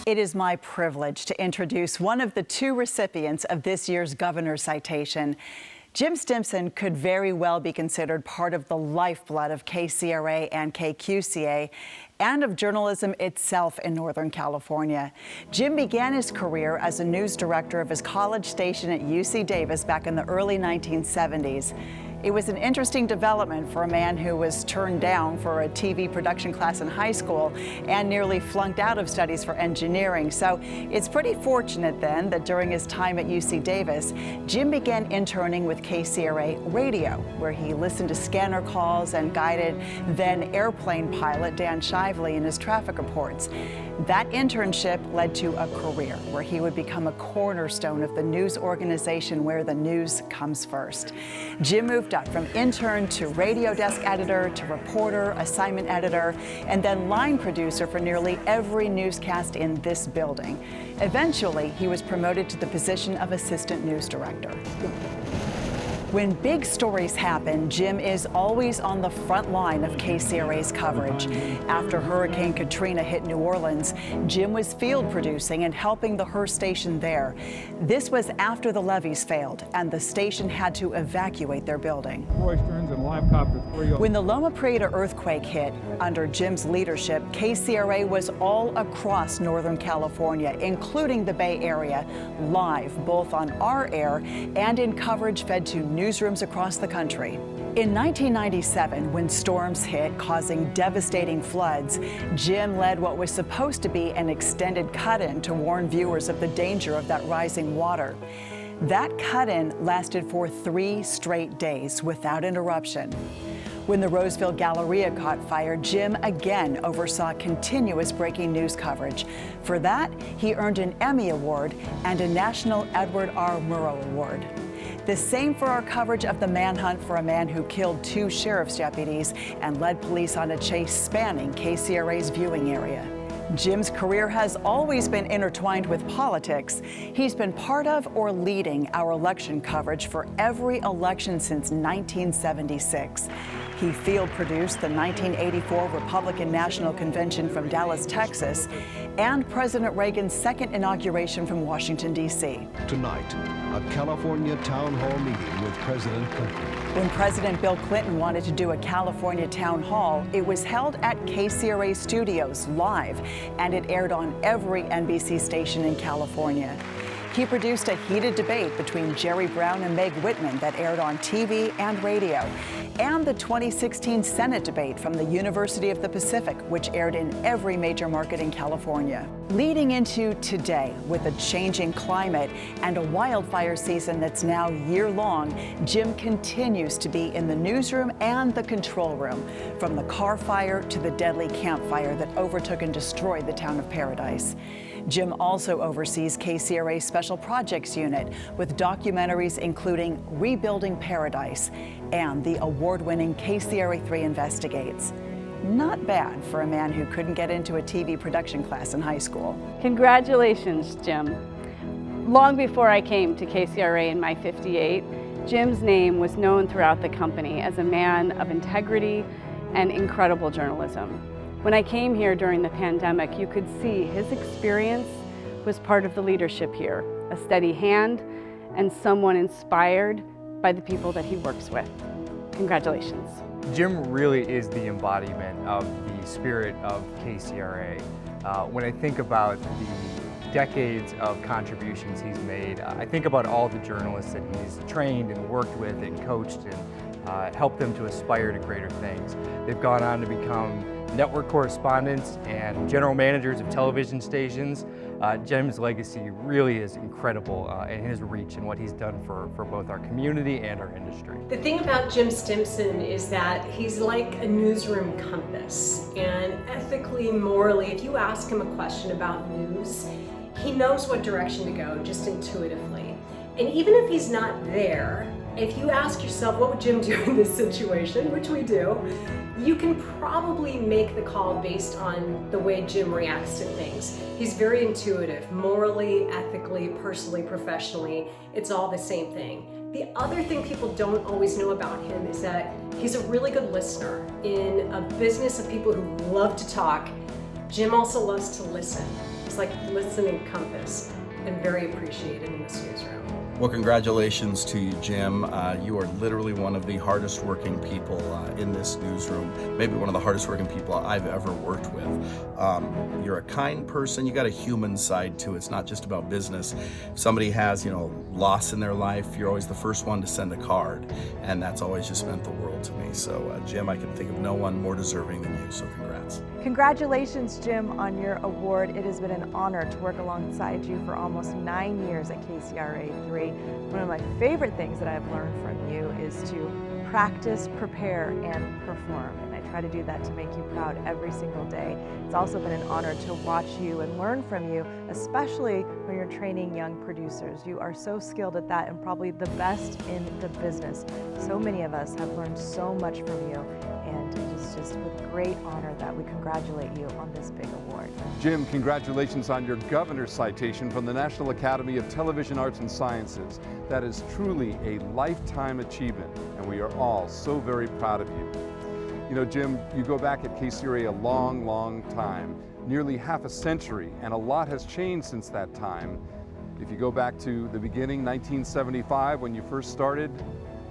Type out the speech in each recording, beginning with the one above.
It is my privilege to introduce one of the two recipients of this year's Governor's Citation. Jim Stimson could very well be considered part of the lifeblood of KCRA and KQCA and of journalism itself in Northern California. Jim began his career as a news director of his college station at UC Davis back in the early 1970s. It was an interesting development for a man who was turned down for a TV production class in high school and nearly flunked out of studies for engineering. So it's pretty fortunate then that during his time at UC Davis, Jim began interning with KCRA Radio, where he listened to scanner calls and guided then airplane pilot Dan Shively in his traffic reports. That internship led to a career where he would become a cornerstone of the news organization where the news comes first. Jim moved up from intern to radio desk editor to reporter, assignment editor, and then line producer for nearly every newscast in this building. Eventually, he was promoted to the position of assistant news director. When big stories happen, Jim is always on the front line of KCRA's coverage. After Hurricane Katrina hit New Orleans, Jim was field producing and helping the Her station there. This was after the levees failed and the station had to evacuate their building. When the Loma Prieta earthquake hit, under Jim's leadership, KCRA was all across Northern California, including the Bay Area, live both on our air and in coverage fed to newsrooms across the country. In 1997, when storms hit, causing devastating floods, Jim led what was supposed to be an extended cut-in to warn viewers of the danger of that rising water. That cut-in lasted for 3 straight days without interruption. When the Roseville Galleria caught fire, Jim again oversaw continuous breaking news coverage. For that, he earned an Emmy Award and a National Edward R. Murrow Award. The same for our coverage of the manhunt for a man who killed 2 sheriff's deputies and led police on a chase spanning KCRA's viewing area. Jim's career has always been intertwined with politics. He's been part of or leading our election coverage for every election since 1976. He field produced the 1984 Republican National Convention from Dallas, Texas, and President Reagan's second inauguration from Washington, D.C. Tonight, a California town hall meeting with President Clinton. When President Bill Clinton wanted to do a California town hall, it was held at KCRA Studios live, and it aired on every NBC station in California. He produced a heated debate between Jerry Brown and Meg Whitman that aired on TV and radio, and the 2016 Senate debate from the University of the Pacific, which aired in every major market in California. Leading into today, with a changing climate and a wildfire season that's now year-long, Jim continues to be in the newsroom and the control room, from the car fire to the deadly campfire that overtook and destroyed the town of Paradise. Jim also oversees KCRA's Special Projects Unit with documentaries including Rebuilding Paradise and the award-winning KCRA 3 Investigates. Not bad for a man who couldn't get into a TV production class in high school. Congratulations, Jim. Long before I came to KCRA in my 58, Jim's name was known throughout the company as a man of integrity and incredible journalism. When I came here during the pandemic, you could see his experience was part of the leadership here, a steady hand and someone inspired by the people that he works with. Congratulations. Jim really is the embodiment of the spirit of KCRA. When I think about the decades of contributions he's made, I think about all the journalists that he's trained and worked with and coached and helped them to aspire to greater things. They've gone on to become network correspondents and general managers of television stations. Jim's legacy really is incredible in his reach and what he's done for both our community and our industry. The thing about Jim Stimson is that he's like a newsroom compass, and ethically, morally, if you ask him a question about news, he knows what direction to go just intuitively. And even if he's not there, if you ask yourself, what would Jim do in this situation, which we do, you can probably make the call based on the way Jim reacts to things. He's very intuitive, morally, ethically, personally, professionally. It's all the same thing. The other thing people don't always know about him is that he's a really good listener. In a business of people who love to talk, Jim also loves to listen. He's like a listening compass and very appreciated in this newsroom. Well, congratulations to you, Jim. You are literally one of the hardest working people in this newsroom, maybe one of the hardest working people I've ever worked with. You're a kind person. You got a human side to it. It's not just about business. If somebody has, loss in their life, you're always the first one to send a card, and that's always just meant the world to me. So, Jim, I can think of no one more deserving than you, so congrats. Congratulations, Jim, on your award. It has been an honor to work alongside you for almost 9 years at KCRA 3. One of my favorite things that I've learned from you is to practice, prepare, and perform. And I try to do that to make you proud every single day. It's also been an honor to watch you and learn from you, especially when you're training young producers. You are so skilled at that and probably the best in the business. So many of us have learned so much from you, and it is just with great honor that we congratulate you on this big award. Jim, congratulations on your governor's citation from the National Academy of Television Arts and Sciences. That is truly a lifetime achievement, and we are all so very proud of you. You know, Jim, you go back at KCRA a long, long time, nearly half a century, and a lot has changed since that time. If you go back to the beginning, 1975, when you first started,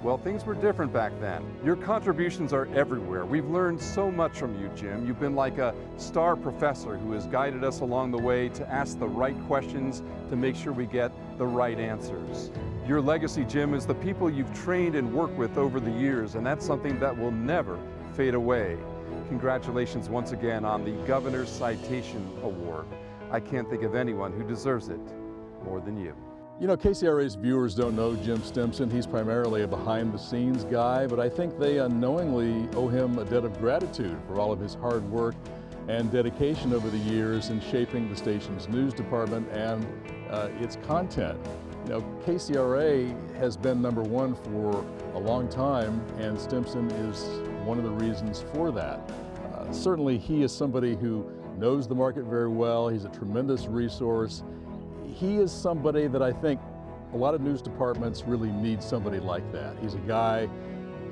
well, things were different back then. Your contributions are everywhere. We've learned so much from you, Jim. You've been like a star professor who has guided us along the way to ask the right questions to make sure we get the right answers. Your legacy, Jim, is the people you've trained and worked with over the years, and that's something that will never fade away. Congratulations once again on the Governor's Citation Award. I can't think of anyone who deserves it more than you. You know, KCRA's viewers don't know Jim Stimson. He's primarily a behind-the-scenes guy, but I think they unknowingly owe him a debt of gratitude for all of his hard work and dedication over the years in shaping the station's news department and its content. You know, KCRA has been #1 for a long time, and Stimson is one of the reasons for that. Certainly, he is somebody who knows the market very well. He's a tremendous resource. He is somebody that I think a lot of news departments really need somebody like that. He's a guy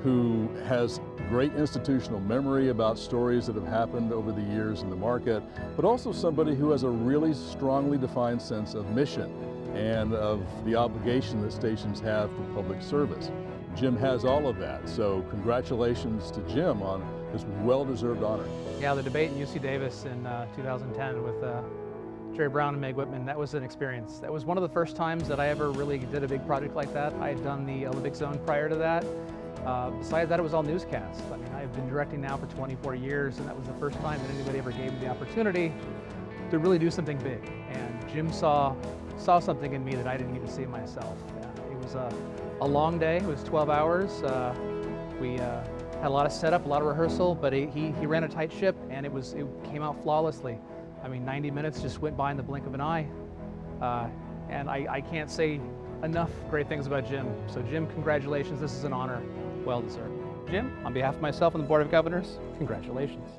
who has great institutional memory about stories that have happened over the years in the market, but also somebody who has a really strongly defined sense of mission and of the obligation that stations have for public service. Jim has all of that, so congratulations to Jim on this well-deserved honor. Yeah, the debate in UC Davis in 2010 with Jerry Brown and Meg Whitman, that was an experience. That was one of the first times that I ever really did a big project like that. I had done the Olympic Zone prior to that. Besides that, it was all newscasts. I mean, I've been directing now for 24 years, and that was the first time that anybody ever gave me the opportunity to really do something big. And Jim saw something in me that I didn't even see myself. It was a long day. It was 12 hours. We had a lot of setup, a lot of rehearsal, but he ran a tight ship, and it came out flawlessly. I mean, 90 minutes just went by in the blink of an eye. And I can't say enough great things about Jim. So Jim, congratulations. This is an honor. Well deserved. Jim, on behalf of myself and the Board of Governors, congratulations.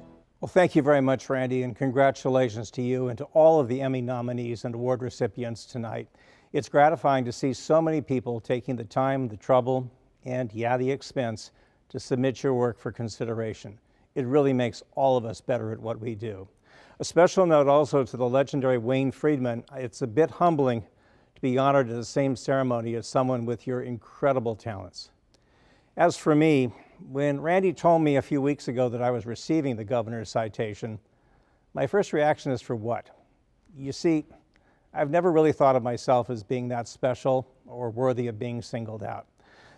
Well, thank you very much, Randy, and congratulations to you and to all of the Emmy nominees and award recipients tonight. It's gratifying to see so many people taking the time, the trouble, and the expense to submit your work for consideration. It really makes all of us better at what we do. A special note also to the legendary Wayne Friedman. It's a bit humbling to be honored at the same ceremony as someone with your incredible talents. As for me, when Randy told me a few weeks ago that I was receiving the governor's citation, my first reaction is for what? You see, I've never really thought of myself as being that special or worthy of being singled out.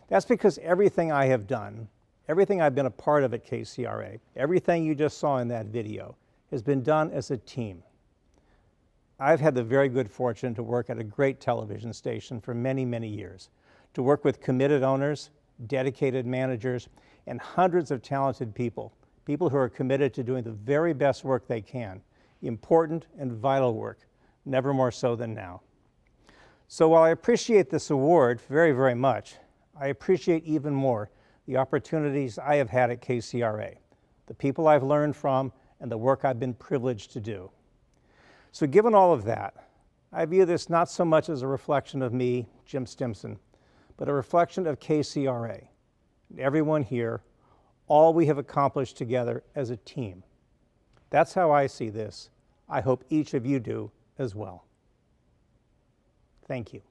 That's because everything I have done, everything I've been a part of at KCRA, everything you just saw in that video, has been done as a team. I've had the very good fortune to work at a great television station for many, many years, to work with committed owners, dedicated managers, and hundreds of talented people who are committed to doing the very best work they can, important and vital work, never more so than now. So while I appreciate this award very, very much, I appreciate even more the opportunities I have had at KCRA, the people I've learned from, and the work I've been privileged to do. So given all of that, I view this not so much as a reflection of me, Jim Stimson, but a reflection of KCRA, and everyone here, all we have accomplished together as a team. That's how I see this. I hope each of you do as well. Thank you.